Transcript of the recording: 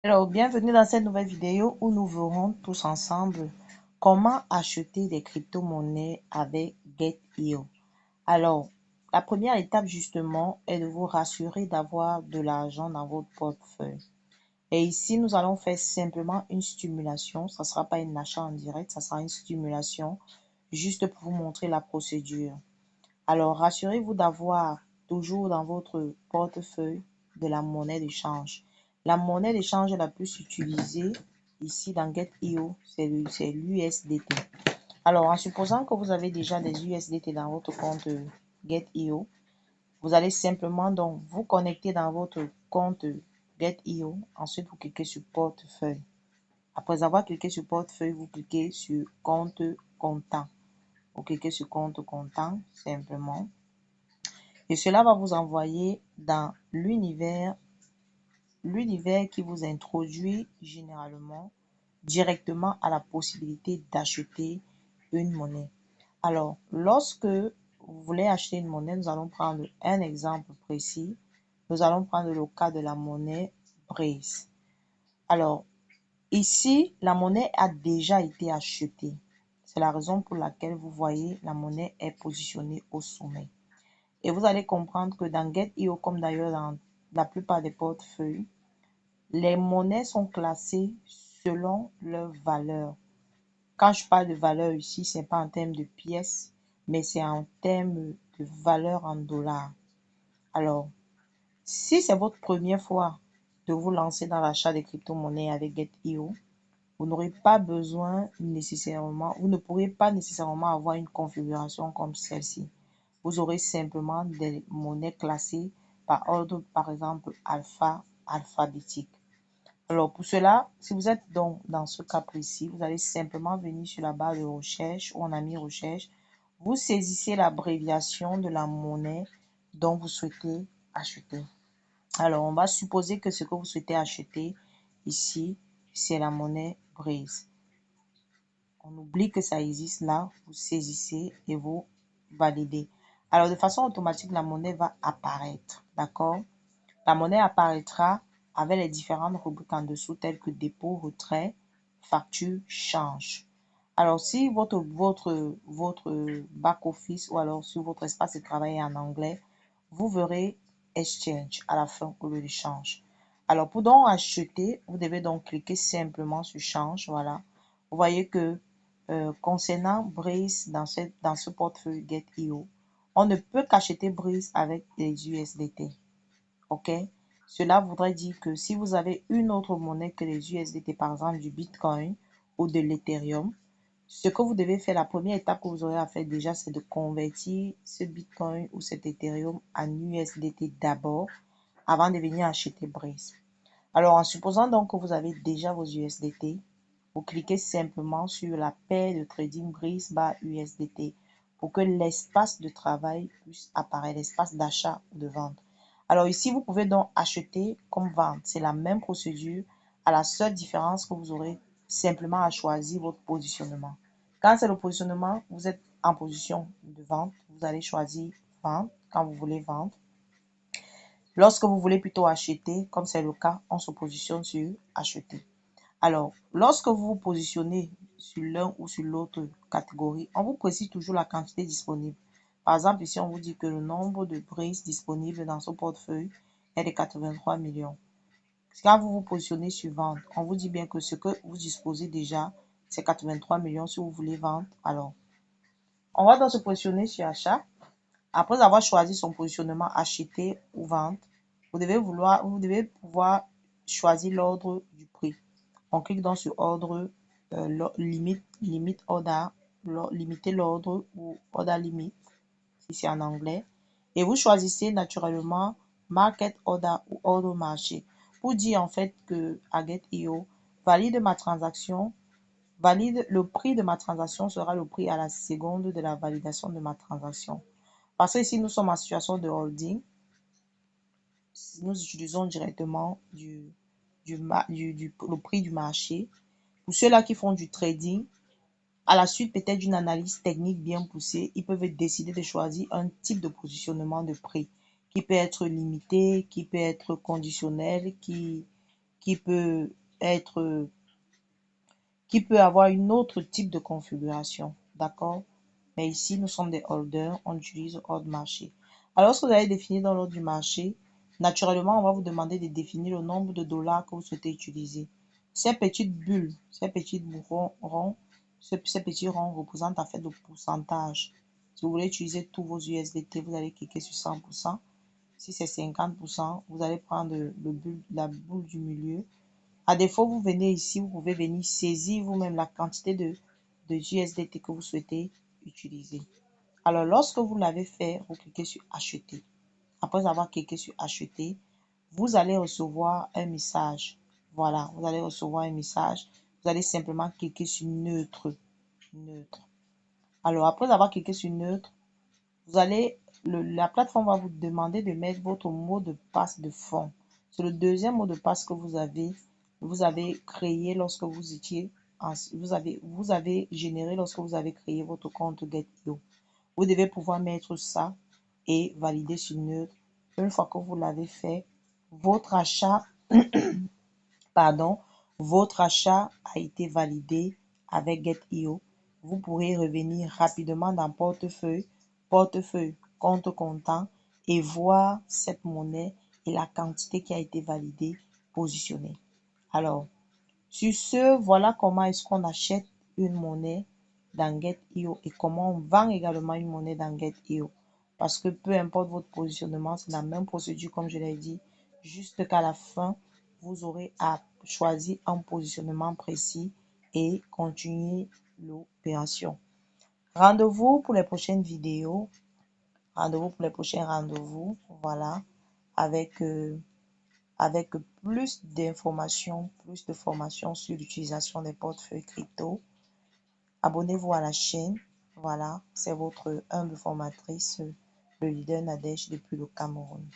Alors, bienvenue dans cette nouvelle vidéo où nous verrons tous ensemble comment acheter des crypto-monnaies avec Get.io. Alors, la première étape justement est de vous rassurer d'avoir de l'argent dans votre portefeuille. Et ici, nous allons faire simplement une stimulation. Ça ne sera pas un achat en direct, ça sera une stimulation juste pour vous montrer la procédure. Alors, rassurez-vous d'avoir toujours dans votre portefeuille de la monnaie d'échange. La monnaie d'échange la plus utilisée ici dans Get.io, c'est l'USDT. Alors, en supposant que vous avez déjà des USDT dans votre compte Get.io, vous allez simplement donc vous connecter dans votre compte Get.io. Ensuite, vous cliquez sur portefeuille. Après avoir cliqué sur portefeuille, vous cliquez sur compte comptant. Vous cliquez sur compte comptant simplement. Et cela va vous envoyer dans l'univers qui vous introduit généralement directement à la possibilité d'acheter une monnaie. Alors, lorsque vous voulez acheter une monnaie, nous allons prendre un exemple précis. Nous allons prendre le cas de la monnaie Breeze. Alors, ici, la monnaie a déjà été achetée. C'est la raison pour laquelle vous voyez la monnaie est positionnée au sommet. Et vous allez comprendre que dans Get.io, comme d'ailleurs dans la plupart des portefeuilles, les monnaies sont classées selon leur valeur. Quand je parle de valeur ici, ce n'est pas en termes de pièces, mais c'est en termes de valeur en dollars. Alors, si c'est votre première fois de vous lancer dans l'achat des crypto-monnaies avec Get.io, vous n'aurez pas besoin nécessairement, vous ne pourrez pas nécessairement avoir une configuration comme celle-ci. Vous aurez simplement des monnaies classées par ordre, par exemple, alphabétique. Alors, pour cela, si vous êtes donc dans ce cas précis, vous allez simplement venir sur la barre de recherche où on a mis recherche. Vous saisissez l'abréviation de la monnaie dont vous souhaitez acheter. Alors, on va supposer que ce que vous souhaitez acheter ici, c'est la monnaie Breeze. On oublie que ça existe là, vous saisissez et vous validez. Alors, de façon automatique, la monnaie va apparaître, d'accord? La monnaie apparaîtra avec les différentes rubriques en dessous telles que dépôt, retrait, facture, change. Alors, si votre back-office ou alors sur votre espace de travail est en anglais, vous verrez exchange à la fin au lieu de change. Alors, pour donc acheter, vous devez donc cliquer simplement sur change. Voilà. Vous voyez que concernant Breeze dans ce portefeuille Get.io, on ne peut qu'acheter Breeze avec des USDT. OK? Cela voudrait dire que si vous avez une autre monnaie que les USDT, par exemple du Bitcoin ou de l'Ethereum, ce que vous devez faire, la première étape que vous aurez à faire déjà, c'est de convertir ce Bitcoin ou cet Ethereum en USDT d'abord avant de venir acheter Breeze. Alors, en supposant donc que vous avez déjà vos USDT, vous cliquez simplement sur la paire de trading Breeze bar USDT pour que l'espace de travail puisse apparaître, l'espace d'achat ou de vente. Alors ici, vous pouvez donc acheter comme vente. C'est la même procédure, à la seule différence que vous aurez simplement à choisir votre positionnement. Quand c'est le positionnement, vous êtes en position de vente, vous allez choisir vente quand vous voulez vendre. Lorsque vous voulez plutôt acheter, comme c'est le cas, on se positionne sur acheter. Alors, lorsque vous vous positionnez sur l'un ou sur l'autre catégorie, on vous précise toujours la quantité disponible. Par exemple, ici, on vous dit que le nombre de brises disponibles dans ce portefeuille est de 83 millions. Quand vous vous positionnez sur vente, on vous dit bien que ce que vous disposez déjà, c'est 83 millions si vous voulez vendre. Alors, on va donc se positionner sur achat. Après avoir choisi son positionnement acheter ou vendre, vous devez pouvoir choisir l'ordre du prix. On clique donc sur ordre, limite order, limiter l'ordre ou order limit, si c'est en anglais. Et vous choisissez naturellement market order ou ordre marché pour dire en fait que à Get.io valide ma transaction, valide le prix de ma transaction sera le prix à la seconde de la validation de ma transaction. Parce que ici nous sommes en situation de holding, nous utilisons directement le prix du marché. Pour ceux-là qui font du trading, à la suite peut-être d'une analyse technique bien poussée, ils peuvent décider de choisir un type de positionnement de prix qui peut être limité, qui peut être conditionnel, qui qui peut être, qui peut avoir une autre type de configuration, d'accord? Mais ici, nous sommes des holders, on utilise ordre marché. Alors, lorsque vous allez définir dans l'ordre du marché, naturellement, on va vous demander de définir le nombre de dollars que vous souhaitez utiliser. Ces petites bulles, ces petits ronds, ces petits ronds représentent en fait le pourcentage. Si vous voulez utiliser tous vos USDT, vous allez cliquer sur 100%. Si c'est 50%, vous allez prendre la boule du milieu. À défaut, vous venez ici, vous pouvez venir saisir vous-même la quantité de USDT que vous souhaitez utiliser. Alors, lorsque vous l'avez fait, vous cliquez sur acheter. Après avoir cliqué sur acheter, vous allez recevoir un message. Voilà, vous allez recevoir un message. Vous allez simplement cliquer sur neutre. Neutre. Alors, après avoir cliqué sur neutre, vous allez, la plateforme va vous demander de mettre votre mot de passe de fonds. C'est le deuxième mot de passe que vous avez créé lorsque vous étiez, vous avez généré lorsque vous avez créé votre compte Get.io. Vous devez pouvoir mettre ça et valider sur neutre. Une fois que vous l'avez fait, votre achat, pardon, votre achat a été validé avec Get.io. Vous pourrez revenir rapidement dans portefeuille, compte comptant et voir cette monnaie et la quantité qui a été validée, positionnée. Alors, sur ce, voilà comment est-ce qu'on achète une monnaie dans Get.io et comment on vend également une monnaie dans Get.io. Parce que peu importe votre positionnement, c'est la même procédure comme je l'ai dit, juste qu'à la fin, vous aurez à choisir un positionnement précis et continuer l'opération. Rendez-vous pour les prochaines vidéos. Rendez-vous pour les prochains rendez-vous. Voilà. Avec plus d'informations, plus de formations sur l'utilisation des portefeuilles crypto. Abonnez-vous à la chaîne. Voilà, c'est votre humble formatrice, le leader Nadège depuis le Cameroun.